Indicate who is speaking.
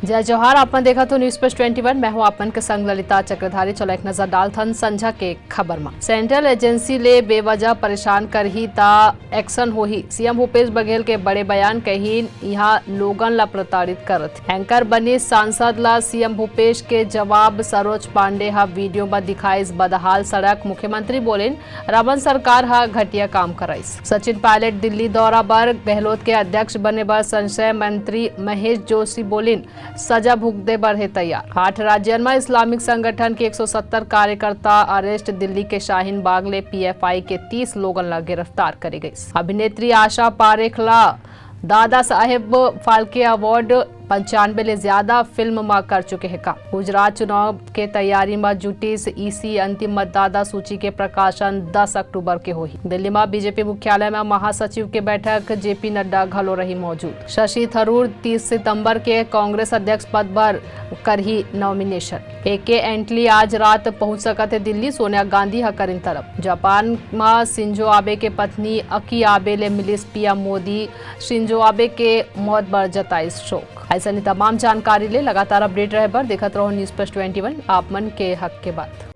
Speaker 1: जय जौहार। आपने देखा तो न्यूज प्लस 21। मैं हूं आपन के संग ललिता चक्रधारी। चलो एक नजर डालथन संझा के खबर में। सेंट्रल एजेंसी ले बेवजह परेशान कर ही ता एक्शन हो ही। सीएम भूपेश बघेल के बड़े बयान कही यहाँ लोगन ला प्रताड़ित करत। एंकर बनी सांसद ला सीएम भूपेश के जवाब। सरोज पांडे हा वीडियो में दिखाइस बदहाल सड़क। मुख्यमंत्री बोले रमन सरकार हा घटिया काम कराइस। सचिन पायलट दिल्ली दौरा पर गहलोत के अध्यक्ष बने पर संशय मंत्री महेश जोशी बोलिन सजा भुगते बढ़े तैयार। 8 राज्यों में इस्लामिक संगठन के 170 कार्यकर्ता अरेस्ट। दिल्ली के शाहीन बाग ले पीएफआई के 30 लोगों ला गिरफ्तार करी गई। अभिनेत्री आशा पारेख ला दादा साहेब फाल्के अवार्ड 95 ले ज्यादा फिल्म में कर चुके हैं काम। गुजरात चुनाव के तैयारी में जुटी ईसी अंतिम मतदाता सूची के प्रकाशन 10 अक्टूबर के हुई। दिल्ली में बीजेपी मुख्यालय में महासचिव के बैठक। जेपी नड्डा घलो रही मौजूद। शशि थरूर 30 सितंबर के कांग्रेस अध्यक्ष पद पर करही नॉमिनेशन। एके एंटली आज रात पहुंच सकत है दिल्ली। सोनिया गांधी हा करिन तरफ। जापान में शिंजो आबे के पत्नी अकी आबे ले मिलिस पीएम मोदी। शिंजो आबे के मौत पर जताई शोक। ऐसा तमाम जानकारी ले लगातार अपडेट रहे पर देखत रहो न्यूज प्लस 21 आप मन के हक के बात।